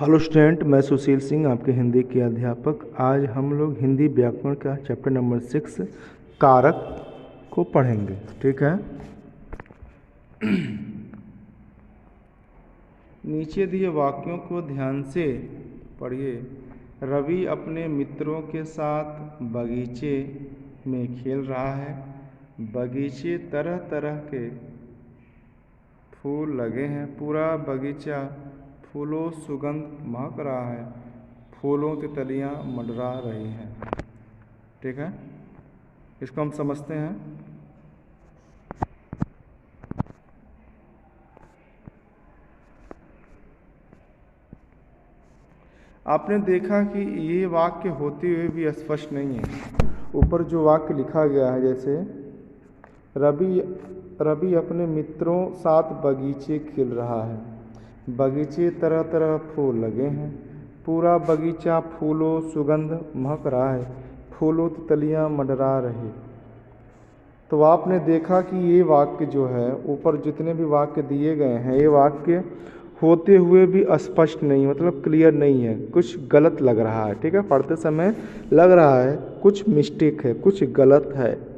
Hello student, मैं सुशील सिंह, आपके हिंदी के अध्यापक। आज हम लोग हिंदी व्याकरण का चैप्टर नंबर 6 कारक को पढ़ेंगे। ठीक है। नीचे दिए वाक्यों को ध्यान से पढ़िए। रवि अपने मित्रों के साथ बगीचे में खेल रहा है। बगीचे तरह तरह के फूल लगे हैं। पूरा बगीचा फूलों सुगंध महक रहा है। फूलों की तितलियां मंडरा रही हैं। ठीक है, इसको हम समझते हैं। आपने देखा कि ये वाक्य होते हुए भी स्पष्ट नहीं है। ऊपर जो वाक्य लिखा गया है, जैसे रवि अपने मित्रों साथ बगीचे खेल रहा है। बगीचे तरह तरह फूल लगे हैं। पूरा बगीचा फूलों सुगंध महक रहा है। फूलों तितलियां मंडरा रही। तो आपने देखा कि ये वाक्य जो है, ऊपर जितने भी वाक्य दिए गए हैं, ये वाक्य होते हुए भी स्पष्ट नहीं, मतलब क्लियर नहीं है, कुछ गलत लग रहा है। ठीक है, पढ़ते समय लग रहा है कुछ मिस्टेक है, कुछ गलत है।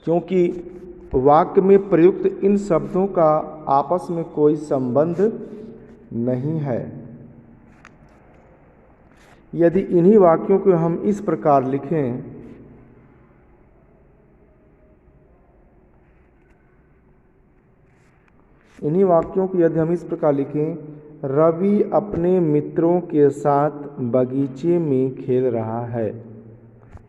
क्योंकि वाक्य में प्रयुक्त इन शब्दों का आपस में कोई संबंध नहीं है। यदि इन्हीं वाक्यों को हम इस प्रकार लिखें, इन्हीं वाक्यों को यदि हम इस प्रकार लिखें, रवि अपने मित्रों के साथ बगीचे में खेल रहा है,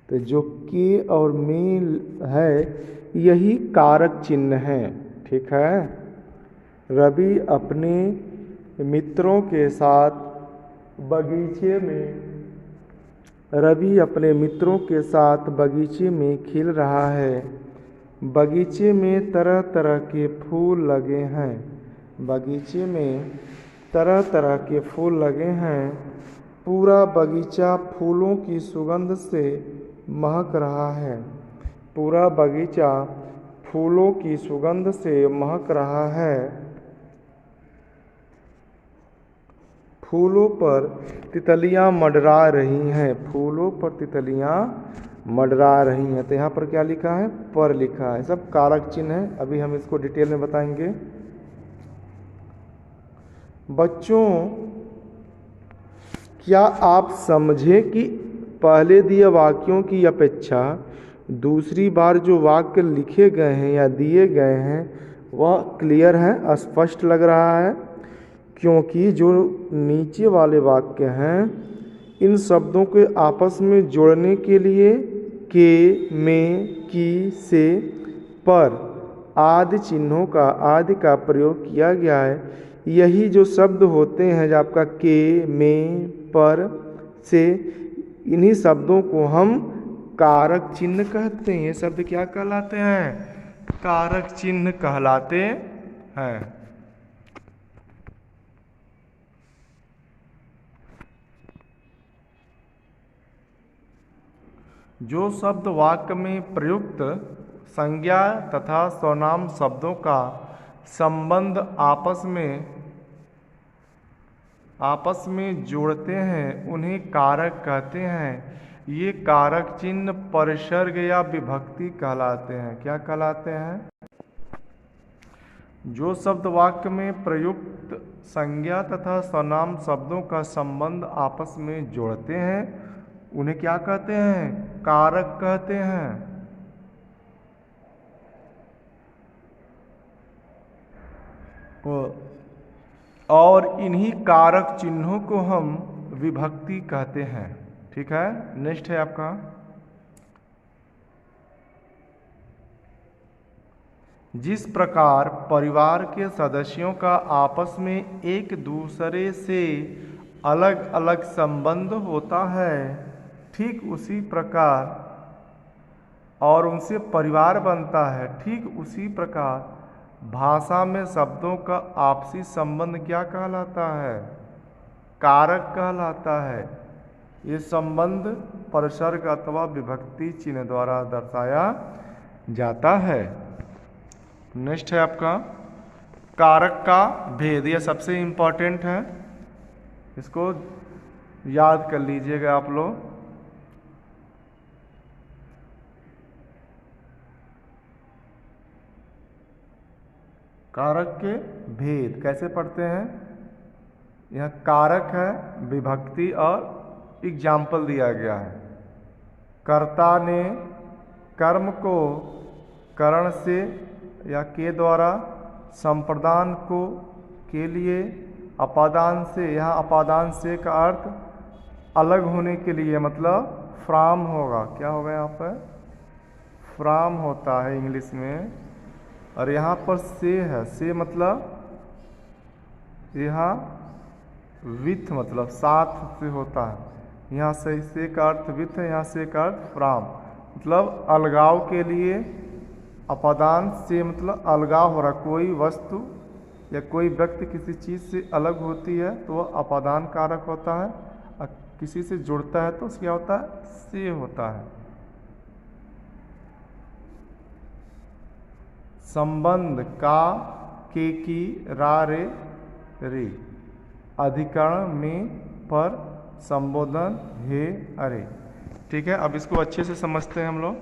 तो जो के और में है यही कारक चिन्ह है। ठीक है। रवि अपने मित्रों के साथ बगीचे में खेल रहा है। बगीचे में तरह तरह के फूल लगे हैं। बगीचे में तरह तरह के फूल लगे हैं। पूरा बगीचा फूलों की सुगंध से महक रहा है। पूरा बगीचा फूलों की सुगंध से महक रहा है। फूलों पर तितलियां मंडरा रही हैं। फूलों पर तितलियां मंडरा रही हैं। तो यहाँ पर क्या लिखा है? पर लिखा है। सब कारक चिन्ह है। अभी हम इसको डिटेल में बताएंगे। बच्चों, क्या आप समझे कि पहले दिए वाक्यों की अपेक्षा दूसरी बार जो वाक्य लिखे गए हैं या दिए गए हैं वह क्लियर है, स्पष्ट लग रहा है? क्योंकि जो नीचे वाले वाक्य हैं, इन शब्दों के आपस में जोड़ने के लिए के, में, की, से, पर आदि चिन्हों का आदि का प्रयोग किया गया है। यही जो शब्द होते हैं, जो आपका के, में, पर, से, इन्हीं शब्दों को हम कारक चिन्ह कहते हैं। ये शब्द क्या कहलाते हैं? कारक चिन्ह कहलाते हैं। जो शब्द वाक्य में प्रयुक्त संज्ञा तथा स्वनाम शब्दों का संबंध आपस में जोड़ते हैं उन्हें कारक कहते हैं। ये कारक चिन्ह परिसर्ग या विभक्ति कहलाते हैं। क्या कहलाते हैं? जो शब्द वाक्य में प्रयुक्त संज्ञा तथा स्वनाम शब्दों का संबंध आपस में जोड़ते हैं उन्हें क्या कहते हैं? कारक कहते हैं। और इन्हीं कारक चिन्हों को हम विभक्ति कहते हैं। ठीक है। नेक्स्ट है आपका, जिस प्रकार परिवार के सदस्यों का आपस में एक दूसरे से अलग अलग संबंध होता है, ठीक उसी प्रकार और उनसे परिवार बनता है, ठीक उसी प्रकार भाषा में शब्दों का आपसी संबंध क्या कहलाता है? कारक कहलाता है। ये संबंध परिसर्ग अथवा विभक्ति चिन्ह द्वारा दर्शाया जाता है। नेक्स्ट है आपका कारक का भेद, यह सबसे इम्पोर्टेंट है, इसको याद कर लीजिएगा आप लोग। कारक के भेद कैसे पढ़ते हैं, यह कारक है, विभक्ति और एग्जाम्पल दिया गया है। कर्ता ने कर्म को करण से या के द्वारा, संप्रदान को के लिए, अपादान से, यहाँ अपादान से का अर्थ अलग होने के लिए, मतलब फ्रॉम होगा, क्या होगा यहाँ पर फ्रॉम होता है इंग्लिश में, और यहाँ पर से है, से मतलब यहाँ विथ मतलब साथ से होता है, यहाँ से का अर्थ विथ है, यहाँ से का अर्थ फ्रॉम मतलब अलगाव के लिए, अपादान से मतलब अलगाव हो रहा, कोई वस्तु या कोई व्यक्ति किसी चीज़ से अलग होती है तो वह अपादान कारक होता है, और किसी से जुड़ता है तो क्या होता है, से होता है। संबंध का, के की, रा रे रे, अधिकरण में, पर, संबोधन, हे, अरे। ठीक है, अब इसको अच्छे से समझते हैं हम लोग।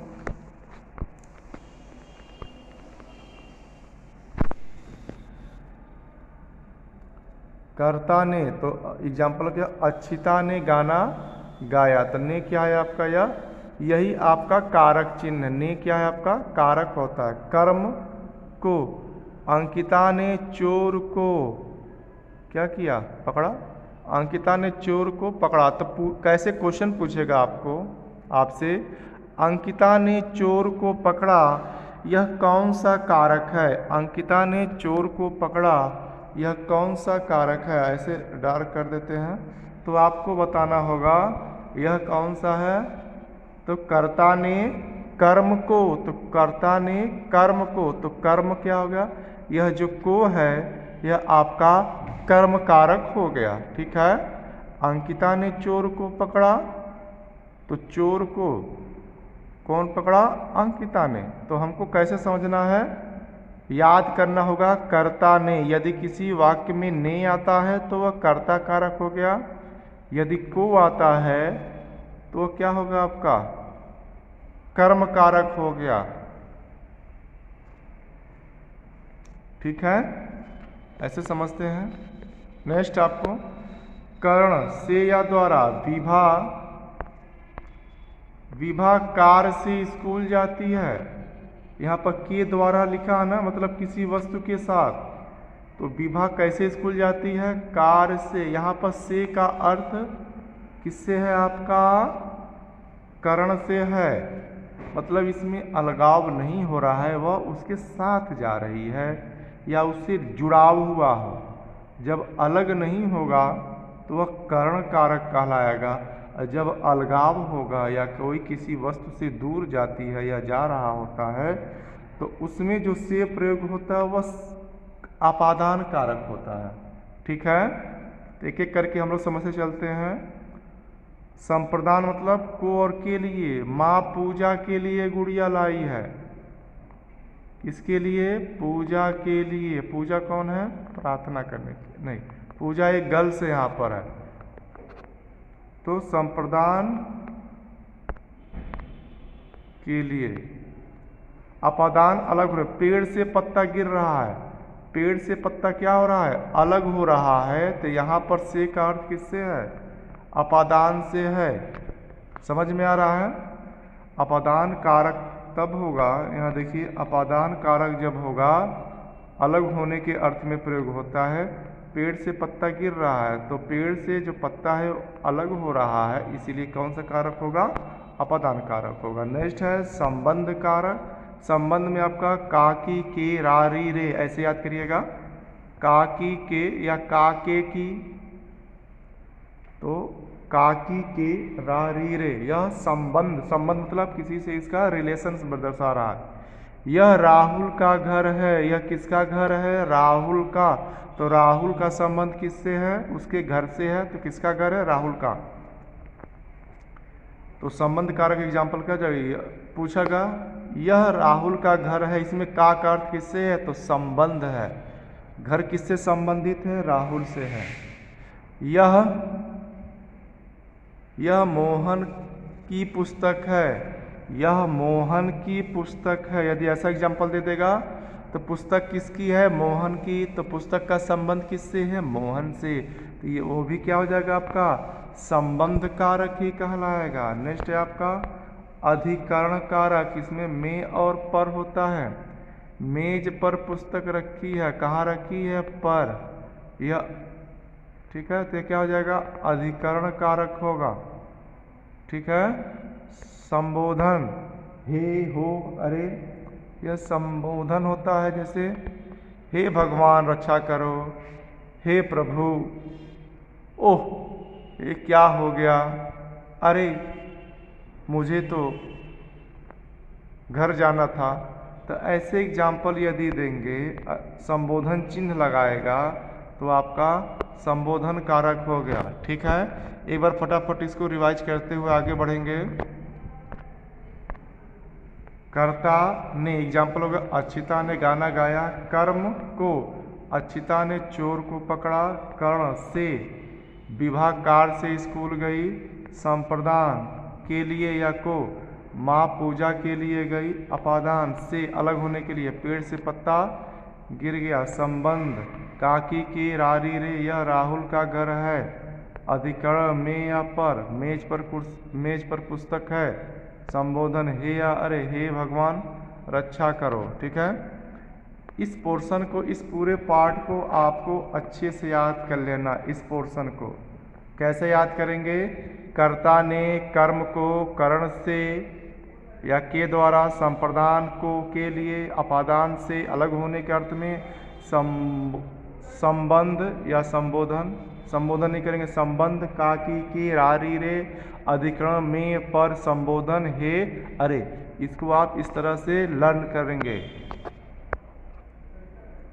कर्ता ने, तो एग्जाम्पल क्या, अच्छिता ने गाना गाया, तो ने क्या है आपका, यही आपका कारक चिन्ह है। ने क्या है आपका कारक होता है। कर्म को, अंकिता ने चोर को क्या किया, पकड़ा, अंकिता ने चोर को पकड़ा। तो कैसे क्वेश्चन पूछेगा आपसे, अंकिता ने चोर को पकड़ा, यह कौन सा कारक है, अंकिता ने चोर को पकड़ा, यह कौन सा कारक है, ऐसे डार्क कर देते हैं तो आपको बताना होगा यह कौन सा है। तो कर्ता ने कर्म को, तो कर्ता ने कर्म को, तो कर्म क्या हो गया, यह जो को है यह आपका कर्म कारक हो गया। ठीक है, अंकिता ने चोर को पकड़ा, तो चोर को कौन पकड़ा, अंकिता ने। तो हमको कैसे समझना है, याद करना होगा कर्ता ने, यदि किसी वाक्य में ने आता है तो वह कर्ता कारक हो गया, यदि को आता है तो वह क्या होगा आपका कर्म कारक हो गया। ठीक है, ऐसे समझते हैं। नेक्स्ट आपको कर्ण से या द्वारा, विभा कार से स्कूल जाती है, यहाँ पर के द्वारा लिखा है ना, मतलब किसी वस्तु के साथ, तो विभा कैसे स्कूल जाती है, कार से। यहाँ पर से का अर्थ किससे है आपका, कर्ण से है, मतलब इसमें अलगाव नहीं हो रहा है, वह उसके साथ जा रही है या उससे जुड़ाव हुआ हो। जब अलग नहीं होगा तो वह कर्ण कारक कहलाएगा, और जब अलगाव होगा या कोई किसी वस्तु से दूर जाती है या जा रहा होता है तो उसमें जो से प्रयोग होता है वह अपादान कारक होता है। ठीक है, तो एक एक करके हम लोग समझते चलते हैं। संप्रदान मतलब को और के लिए, माँ पूजा के लिए गुड़िया लाई है, किसके लिए, पूजा के लिए। पूजा कौन है, प्रार्थना करने की, नहीं, पूजा एक गर्ल्स यहाँ पर है। तो संप्रदान के लिए, अपादान अलग हो रहा है, पेड़ से पत्ता गिर रहा है, पेड़ से पत्ता क्या हो रहा है, अलग हो रहा है, तो यहाँ पर से का अर्थ किससे है, अपादान से है। समझ में आ रहा है। अपादान कारक तब होगा, यहाँ देखिए, अपादान कारक जब होगा अलग होने के अर्थ में प्रयोग होता है। पेड़ से पत्ता गिर रहा है तो पेड़ से जो पत्ता है अलग हो रहा है, इसीलिए कौन सा कारक होगा, अपादान कारक होगा। नेक्स्ट है संबंध कारक। संबंध में आपका का की, के, रा री रे, ऐसे याद करिएगा, का की, के या का के की, तो का की, के, रा री रे, यह संबंध, संबंध मतलब किसी से इसका रिलेशन दर्शा रहा है। यह राहुल का घर है, यह किसका घर है, राहुल का, तो राहुल का संबंध किससे है, उसके घर से है, तो किसका घर है, राहुल का। तो संबंध कारक एग्जाम्पल क्या चाहिए, पूछागा यह राहुल का घर है, इसमें का अर्थ किससे है? तो संबंध है। घर किससे संबंधित है? राहुल से है। यह मोहन की पुस्तक है, यह मोहन की पुस्तक है। यदि ऐसा एग्जाम्पल दे देगा तो पुस्तक किसकी है? मोहन की। तो पुस्तक का संबंध किससे है? मोहन से। तो ये वो भी क्या हो जाएगा आपका? संबंध कारक ही कहलाएगा। नेक्स्ट है आपका अधिकरण कारक। इसमें में और पर होता है। मेज पर पुस्तक रखी है, कहाँ रखी है? पर। यह ठीक है, तो क्या हो जाएगा? अधिकरण कारक होगा। ठीक है। संबोधन हे हो अरे, यह संबोधन होता है। जैसे हे भगवान रक्षा करो, हे प्रभु, ओह ये क्या हो गया, अरे मुझे तो घर जाना था। तो ऐसे एग्जाम्पल यदि देंगे, संबोधन चिन्ह लगाएगा तो आपका संबोधन कारक हो गया। ठीक है। एक बार फटाफट इसको रिवाइज करते हुए आगे बढ़ेंगे। कर्ता ने एग्जाम्पल हो गया, अक्षिता ने गाना गाया। कर्म को, अक्षिता ने चोर को पकड़ा। कर्ण से, विवाह कार से स्कूल गई। संप्रदान के लिए या को, माँ पूजा के लिए गई। अपादान से, अलग होने के लिए, पेड़ से पत्ता गिर गया। संबंध काकी के रारी रे, यह राहुल का घर है। अधिकरण में या पर, मेज पर पुस्तक है। संबोधन हे या अरे, हे भगवान रक्षा करो। ठीक है। इस पोर्शन को, इस पूरे पार्ट को आपको अच्छे से याद कर लेना। इस पोर्शन को कैसे याद करेंगे? कर्ता ने कर्म को करण से या के द्वारा, संप्रदान को के लिए, अपादान से, अलग होने के अर्थ में, संबंध या संबोधन, संबोधन नहीं करेंगे, संबंध काकी के रारी रे, अधिकरण में पर, संबोधन हे अरे। इसको आप इस तरह से लर्न करेंगे।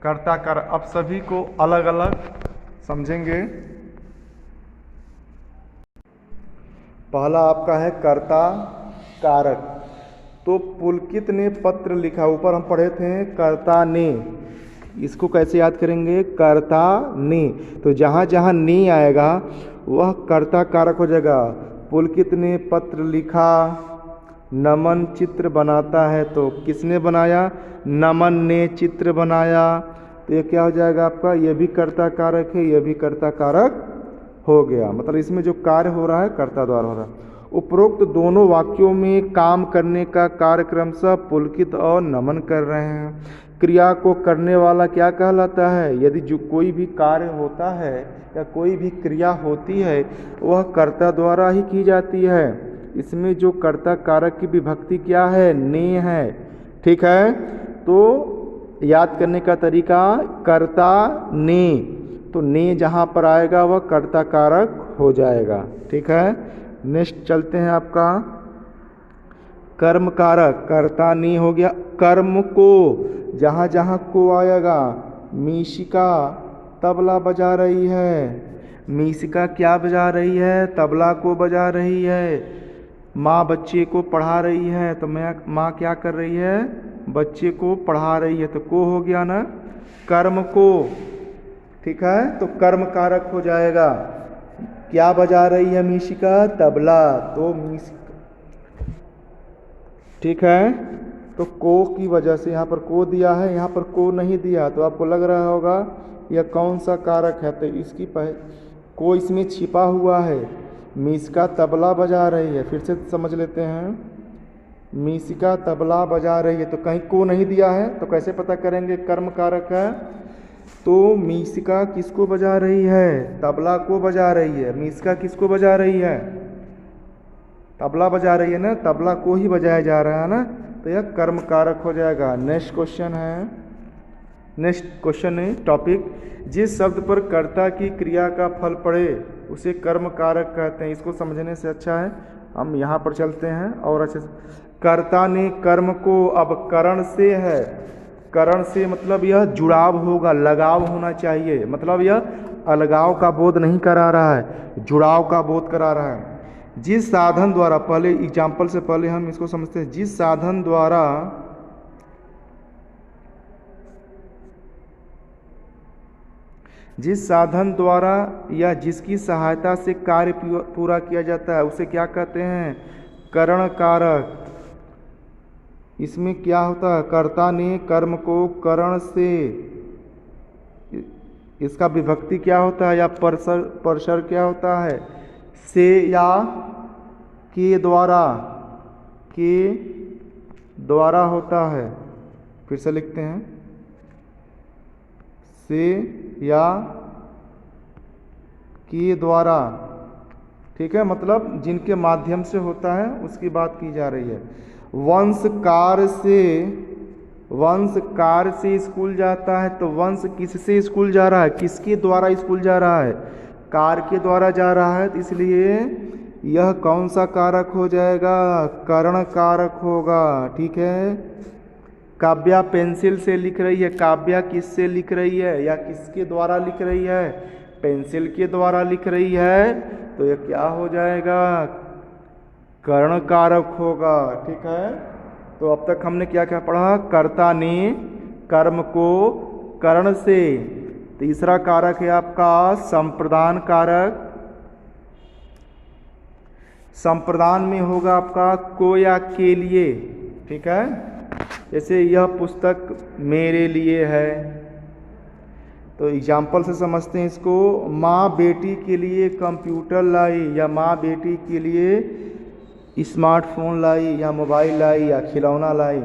कर्ता कर, अब सभी को अलग अलग समझेंगे। पहला आपका है कर्ता कारक। तो पुलकित ने पत्र लिखा, ऊपर हम पढ़े थे कर्ता ने। इसको कैसे याद करेंगे? कर्ता ने। तो जहाँ जहाँ ने आएगा वह कर्ता कारक हो जाएगा। पुलकित ने पत्र लिखा। नमन चित्र बनाता है, तो किसने बनाया? नमन ने चित्र बनाया। तो ये क्या हो जाएगा आपका? ये भी कर्ता कारक है, यह भी कर्ता कारक हो गया। मतलब इसमें जो कार्य हो रहा है कर्ता द्वारा हो रहा है। उपरोक्त दोनों वाक्यों में काम करने का कार्यक्रम सब पुलकित और नमन कर रहे हैं। क्रिया को करने वाला क्या कहलाता है? यदि जो कोई भी कार्य होता है या कोई भी क्रिया होती है वह कर्ता द्वारा ही की जाती है। इसमें जो कर्ता कारक की विभक्ति क्या है? ने है। ठीक है। तो याद करने का तरीका कर्ता ने, तो ने जहाँ पर आएगा वह कर्ता कारक हो जाएगा। ठीक है। नेक्स्ट चलते हैं आपका कर्म कारक। कर्ता ने हो गया। कर्म को, जहाँ जहाँ को आएगा, मीशिका तबला बजा रही है। मीशिका क्या बजा रही है? तबला को बजा रही है। माँ बच्चे को पढ़ा रही है, तो माँ क्या कर रही है? बच्चे को पढ़ा रही है। तो को हो गया ना कर्म को। ठीक है। तो कर्म कारक हो जाएगा। क्या बजा रही है मीशिका? तबला। तो मीशिका, ठीक है। तो को की वजह से यहाँ पर को दिया है, यहाँ पर को नहीं दिया, तो आपको लग रहा होगा यह कौन सा कारक है। तो इसकी को इसमें छिपा हुआ है। मीशिका तबला बजा रही है। फिर से समझ लेते हैं। मीशिका तबला बजा रही है, तो कहीं को नहीं दिया है, तो कैसे पता करेंगे कर्म कारक है? तो मीशिका किसको बजा रही है? तबला को बजा रही है। मीशिका किसको बजा रही है? तबला बजा रही है ना, तबला को ही बजाया जा रहा है ना, तो यह कर्म कारक हो जाएगा। नेक्स्ट क्वेश्चन है, नेक्स्ट क्वेश्चन है टॉपिक, जिस शब्द पर कर्ता की क्रिया का फल पड़े उसे कर्म कारक कहते हैं। इसको समझने से अच्छा है हम यहाँ पर चलते हैं और अच्छे से। कर्ता ने कर्म को, अब करण से है, करण से मतलब यह जुड़ाव होगा, लगाव होना चाहिए, मतलब यह अलगाव का बोध नहीं करा रहा है, जुड़ाव का बोध करा रहा है। जिस साधन द्वारा, पहले एग्जाम्पल से पहले हम इसको समझते हैं। जिस साधन द्वारा या जिसकी सहायता से कार्य पूरा किया जाता है उसे क्या कहते हैं? करण कारक। इसमें क्या होता है? कर्ता ने कर्म को करण से, इसका विभक्ति क्या होता है या परसर क्या होता है? से या के द्वारा होता है। फिर से लिखते हैं, से या के द्वारा, ठीक है, मतलब जिनके माध्यम से होता है उसकी बात की जा रही है। वंश कार से स्कूल जाता है, तो वंश किससे स्कूल जा रहा है? किसके द्वारा स्कूल जा रहा है? कार के द्वारा जा रहा है, तो इसलिए यह कौन सा कारक हो जाएगा? करण कारक होगा। ठीक है। काव्या पेंसिल से लिख रही है, काव्या किससे लिख रही है या किसके द्वारा लिख रही है? पेंसिल के द्वारा लिख रही है, तो यह क्या हो जाएगा? करण कारक होगा। ठीक है। तो अब तक हमने क्या क्या पढ़ा? कर्ता ने कर्म को करण से। तीसरा कारक है आपका संप्रदान कारक। संप्रदान में होगा आपका को या के लिए। ठीक है। जैसे यह पुस्तक मेरे लिए है, तो एग्जाम्पल से समझते हैं इसको। माँ बेटी के लिए कंप्यूटर लाई, या माँ बेटी के लिए स्मार्टफोन लाई, या मोबाइल लाई, या खिलौना लाई।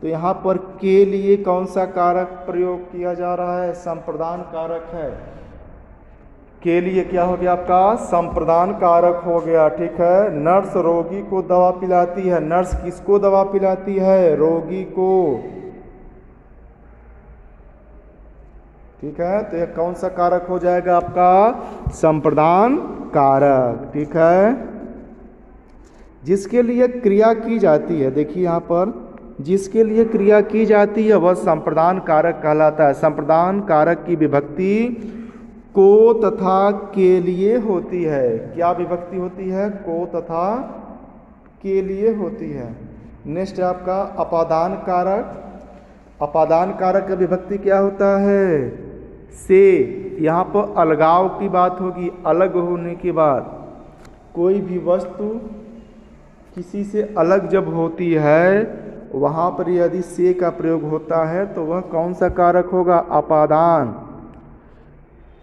तो यहाँ पर के लिए कौन सा कारक प्रयोग किया जा रहा है? संप्रदान कारक है। के लिए क्या हो गया आपका? संप्रदान कारक हो गया। ठीक है। नर्स रोगी को दवा पिलाती है। नर्स किसको दवा पिलाती है? रोगी को। ठीक है। तो यह कौन सा कारक हो जाएगा आपका? संप्रदान कारक। ठीक है। जिसके लिए क्रिया की जाती है, देखिए यहाँ पर, जिसके लिए क्रिया की जाती है वह संप्रदान कारक कहलाता है। संप्रदान कारक की विभक्ति को तथा के लिए होती है। क्या विभक्ति होती है? को तथा के लिए होती है। नेक्स्ट है आपका अपादान कारक। अपादान कारक का विभक्ति क्या होता है? से। यहाँ पर अलगाव की बात होगी, अलग होने की बात। कोई भी वस्तु किसी से अलग जब होती है, वहाँ पर यदि से का प्रयोग होता है तो वह कौन सा कारक होगा? अपादान।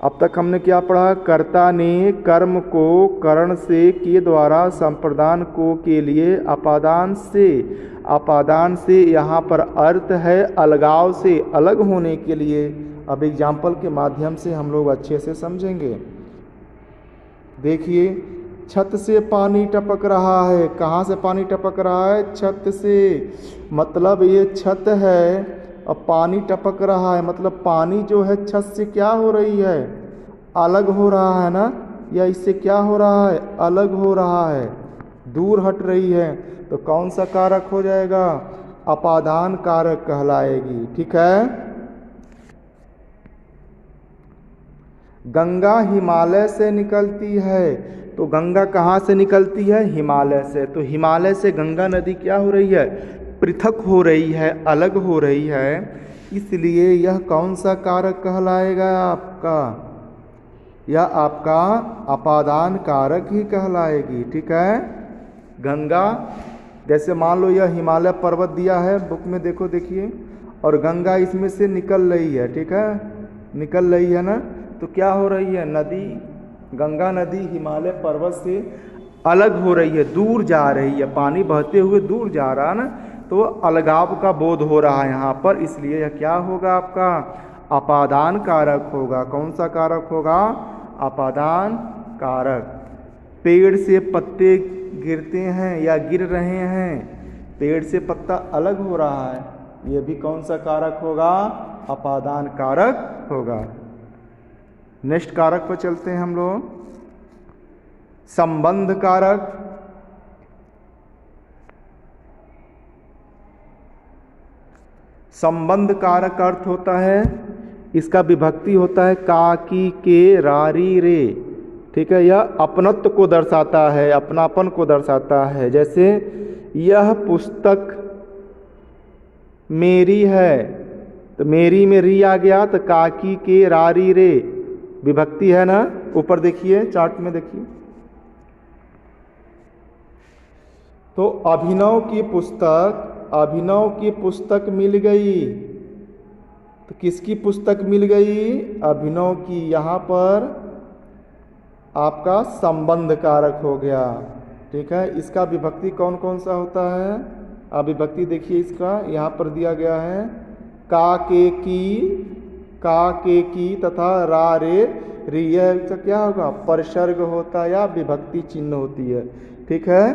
अब तक हमने क्या पढ़ा? कर्ता ने कर्म को करण से के द्वारा, संप्रदान को के लिए, अपादान से। अपादान से यहाँ पर अर्थ है अलगाव से, अलग होने के लिए। अब एग्जाम्पल के माध्यम से हम लोग अच्छे से समझेंगे। देखिए, छत से पानी टपक रहा है। कहाँ से पानी टपक रहा है? छत से। मतलब ये छत है, अब पानी टपक रहा है, मतलब पानी जो है छत से क्या हो रही है? अलग हो रहा है ना, या इससे क्या हो रहा है? अलग हो रहा है, दूर हट रही है। तो कौन सा कारक हो जाएगा? अपादान कारक कहलाएगी। ठीक है। गंगा हिमालय से निकलती है, तो गंगा कहाँ से निकलती है? हिमालय से। तो हिमालय से गंगा नदी क्या हो रही है? पृथक हो रही है, अलग हो रही है। इसलिए यह कौन सा कारक कहलाएगा आपका? यह आपका अपादान कारक ही कहलाएगी। ठीक है। गंगा, जैसे मान लो यह हिमालय पर्वत दिया है बुक में, देखो देखिए, और गंगा इसमें से निकल रही है। ठीक है। निकल रही है ना, तो क्या हो रही है? नदी, गंगा नदी हिमालय पर्वत से अलग हो रही है, दूर जा रही है, पानी बहते हुए दूर जा रहा है ना, तो अलगाव का बोध हो रहा है यहाँ पर। इसलिए यह क्या होगा आपका? अपादान कारक होगा। कौन सा कारक होगा? अपादान कारक। पेड़ से पत्ते गिरते हैं या गिर रहे हैं, पेड़ से पत्ता अलग हो रहा है, यह भी कौन सा कारक होगा? अपादान कारक होगा। नेक्स्ट कारक पर चलते हैं हम लोग। संबंध कारक। संबंध कारक अर्थ होता है, इसका विभक्ति होता है का, की, के, रारी, रे। ठीक है, यह अपनत्व को दर्शाता है, अपनापन को दर्शाता है। जैसे यह पुस्तक मेरी है, तो मेरी में री आ गया, तो काकी के रारी रे विभक्ति है ना। ऊपर देखिए, चार्ट में देखिए, तो अभिनव की पुस्तक मिल गई। तो किसकी पुस्तक मिल गई? अभिनव की। यहाँ पर आपका संबंध कारक हो गया। ठीक है, इसका विभक्ति कौन कौन सा होता है? अब विभक्ति देखिए इसका, यहाँ पर दिया गया है का के की तथा रा रे री, यह क्या होगा? परसर्ग होता है या विभक्ति चिन्ह होती है। ठीक है,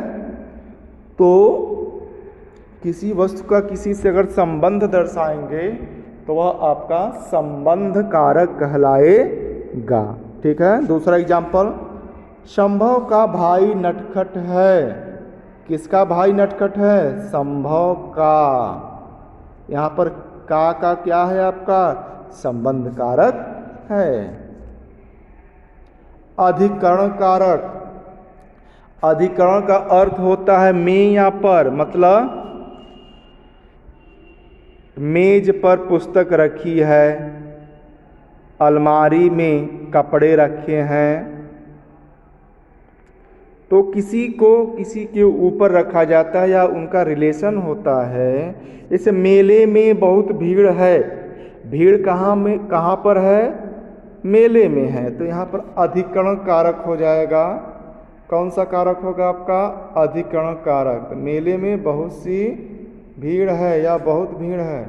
तो किसी वस्तु का किसी से अगर संबंध दर्शाएंगे तो वह आपका संबंध कारक कहलाएगा। ठीक है, दूसरा एग्जाम्पल, संभव का भाई नटखट है। किसका भाई नटखट है? संभव का। यहाँ पर का क्या है आपका? संबंध कारक है। अधिकरण कारक, अधिकरण का अर्थ होता है में या पर, मतलब मेज पर पुस्तक रखी है, अलमारी में कपड़े रखे हैं, तो किसी को किसी के ऊपर रखा जाता है या उनका रिलेशन होता है। इस मेले में बहुत भीड़ है, भीड़ कहाँ पर है? मेले में है, तो यहाँ पर अधिकरण कारक हो जाएगा। कौन सा कारक होगा आपका? अधिकरण कारक। मेले में बहुत सी भीड़ है या बहुत भीड़ है।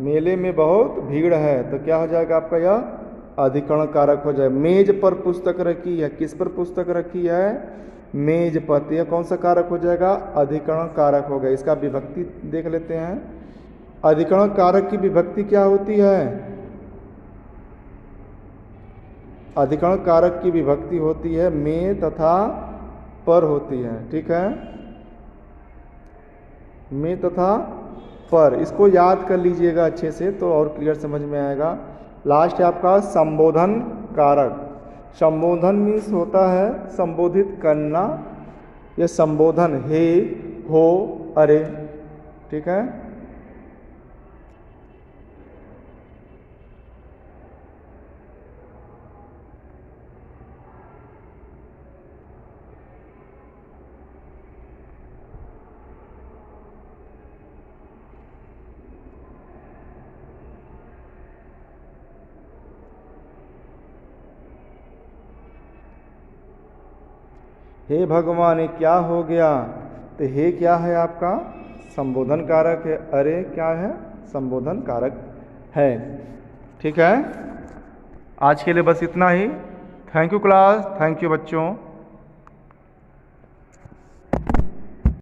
मेले में बहुत भीड़ है, तो क्या हो जाएगा आपका? यह अधिकरण कारक हो जाए। मेज पर पुस्तक रखी है, किस पर पुस्तक रखी है? मेज पर, तो यह कौन सा कारक हो जाएगा? अधिकरण कारक हो गया। इसका विभक्ति देख लेते हैं। अधिकरण कारक की विभक्ति क्या होती है? अधिकरण कारक की विभक्ति होती है में तथा पर होती है। ठीक है, में तथा पर, इसको याद कर लीजिएगा अच्छे से तो और क्लियर समझ में आएगा। लास्ट है आपका संबोधन कारक। संबोधन मीन्स होता है संबोधित करना, यह संबोधन हे, हो, अरे। ठीक है, हे भगवान ये क्या हो गया? तो हे क्या है आपका? संबोधन कारक है। अरे क्या है? संबोधन कारक है। ठीक है, आज के लिए बस इतना ही। Thank you class, thank you बच्चों।